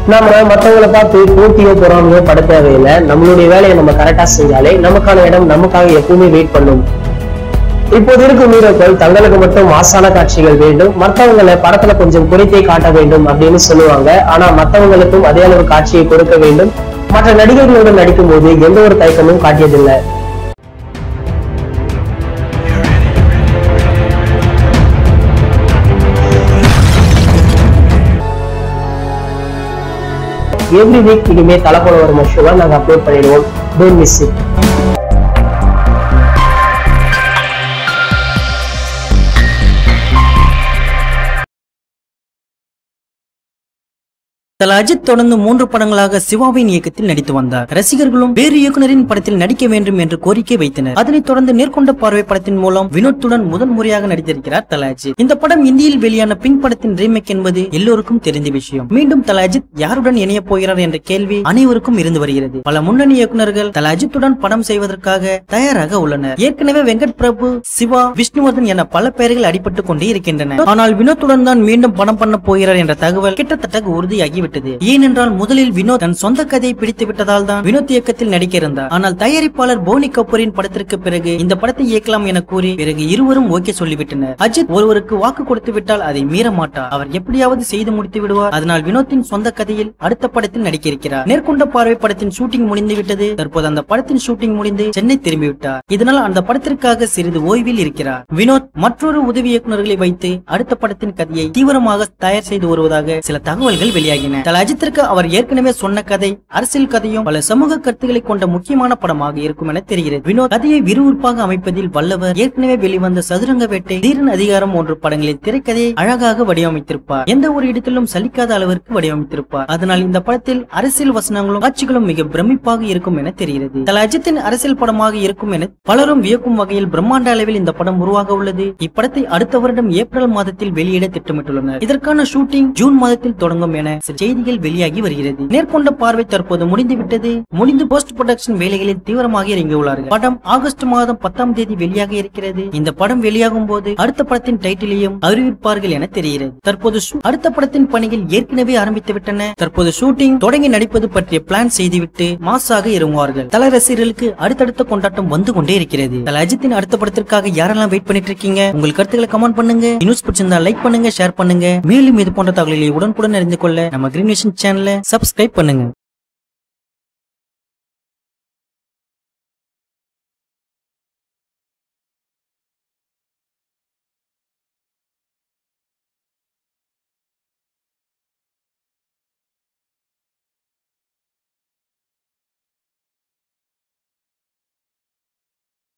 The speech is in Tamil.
நாம மத்தவங்களை பார்த்து போட்டியோ பொறாமையோ பட தேவையில்லை. நம்மளுடைய வேலையை நம்ம கரெக்டா செஞ்சாலே நமக்கான இடம் நமக்காக எப்பவுமே வெயிட் பண்ணும். இப்போது இருக்கும் ஹீரோக்கள் தங்களுக்கு மட்டும் மாசான காட்சிகள் வேண்டும், மற்றவங்களை படத்துல கொஞ்சம் குறைத்தே காட்ட வேண்டும் அப்படின்னு சொல்லுவாங்க. ஆனா மற்றவங்களுக்கும் அதே அளவு காட்சியை கொடுக்க வேண்டும். மற்ற நடிகர்களுடன் நடிக்கும் போது எந்த ஒரு தயக்கமும் காட்டியதில்லை. எவ்ரி வீக் இனிமே தலை போல வரும் ஷோவை நாங்க அப்லோட் பண்ணிடுவோம். Don't miss it. Thala Ajith தொடர்ந்து 3 படங்களாக சிவாவின் இயக்கத்தில் நடித்து வந்தார். ரசிகர்களும் வேறு இயக்குனரின் படத்தில் நடிக்க வேண்டும் என்று கோரிக்கை வைத்தனர். அதனைத் தொடர்ந்து நேர்கொண்ட பார்வை படத்தின் மூலம் வினோத்துடன் முதன் முறையாக நடித்திருக்கிறார் தல அஜித். இந்த படம் இந்தியில் வெளியான பிங்க் படத்தின் ரீமேக் என்பது எல்லோருக்கும் தெரிந்த விஷயம். மீண்டும் தல அஜித் யாருடன் இணைய போகிறார் என்ற கேள்வி அனைவருக்கும் இருந்து வருகிறது. பல முன்னணி இயக்குனர்கள் தல அஜித்துடன் படம் செய்வதற்காக தயாராக உள்ளனர். ஏற்கனவே வெங்கட் பிரபு, சிவா, விஷ்ணுவர்தன் என பல பெயர்கள் அடிபட்டுக் கொண்டே இருக்கின்றன. ஆனால் வினோத்துடன் தான் மீண்டும் படம் பண்ண போகிறார் என்ற தகவல் கிட்டத்தட்ட உறுதியாகி ஏனென்றால் முதலில் வினோத் தன் சொந்த கதையை பிடித்து விட்டதால் தான் வினோத் இயக்கத்தில் நடிக்க இருந்தார். ஆனால் தயாரிப்பாளர் போனி கபூரின் படத்திற்கு பிறகு இந்த படத்தை இயக்கலாம் என கூறி பிறகு இருவரும் ஓகே சொல்லிவிட்டனர். அஜித் ஒருவருக்கு வாக்கு கொடுத்து விட்டால் அதை மீற மாட்டார். அவர் எப்படியாவது செய்து முடித்து விடுவார். அதனால் வினோத்தின் சொந்த கதையில் அடுத்த படத்தில் நடிக்க இருக்கிறார். நேர்கொண்ட பார்வை படத்தின் ஷூட்டிங் முடிந்து விட்டது. தற்போது அந்த படத்தின் ஷூட்டிங் முடிந்து சென்னை திரும்பிவிட்டார். இதனால் அந்த படத்திற்காக சிறிது ஓய்வில் இருக்கிறார். வினோத் மற்றொரு உதவி இயக்குநர்களை வைத்து அடுத்த படத்தின் கதையை தீவிரமாக தயார் செய்து வருவதாக சில தகவல்கள் வெளியாகின. அஜித்திற்கு அவர் ஏற்கனவே சொன்ன கதை அரசியல் கதையும் பல சமூக கருத்துக்களை கொண்ட முக்கியமான படமாக இருக்கும் என தெரிகிறது. வினோத் கதையை விறுவிறுப்பாக அமைப்பதில் வல்லவர். ஏற்கனவே வெளிவந்த சதுரங்க வேட்டை, தீரன் அதிகாரம் போன்ற படங்களில் திரைக்கதையை அழகாக வடிவமைத்திருப்பார். எந்த ஒரு இடத்திலும் சலிக்காத அளவிற்கு வடிவமைத்திருப்பார். அதனால் இந்த படத்தில் அரசியல் வசனங்களும் காட்சிகளும் மிக பிரமிப்பாக இருக்கும் என தெரிகிறது. தல அஜித்தின் அரசியல் படமாக இருக்கும் என பலரும் வியக்கும் வகையில் பிரம்மாண்ட அளவில் இந்த படம் உருவாக உள்ளது. இப்படத்தை அடுத்த வருடம் ஏப்ரல் மாதத்தில் வெளியிட திட்டமிட்டுள்ளனர். இதற்கான ஷூட்டிங் ஜூன் மாதத்தில் தொடங்கும் என செய்திகள் வெளியாகி வருகிறது. நேர்கொண்ட பார்வை தற்போது முடிந்துவிட்டது. முடிந்து போஸ்ட் ப்ரொடக்ஷன் வேலைகளில் தீவிரமாக இறங்கியுள்ளார்கள். படம் ஆகஸ்ட் மாதம் 10ஆம் தேதி வெளியாக இருக்கிறது. இந்த படம் வெளியாகும் போது அடுத்த படத்தின் டைட்டிலையும் அறிவிப்பார்கள் என தெரிகிறது. தற்போது அடுத்த படத்தின் பணிகள் ஏற்கனவே ஆரம்பித்து விட்டன. தற்போது ஷூட்டிங் தொடங்கி நடிப்பது பற்றிய பிளான் செய்துவிட்டு மாசாக இறங்குவார்கள். தல ரசிகர்களுக்கு அடுத்தடுத்த கொண்டாட்டம் வந்து கொண்டே இருக்கிறது. தல அஜித்தின் அடுத்த படத்திற்காக யாரெல்லாம் வெயிட் பண்ணிட்டு இருக்கீங்க? உங்கள் கருத்துக்களை கமெண்ட் பண்ணுங்க. நியூஸ் பிடிச்சிருந்தா லைக் பண்ணுங்க, ஷேர் பண்ணுங்க. மேலும் இது போன்ற தகவல்களை உடனுக்குடன் அறிந்து கொள்ள நம்ம கிரீன் நேஷன் சேனலை சப்ஸ்கிரைப் பண்ணுங்க.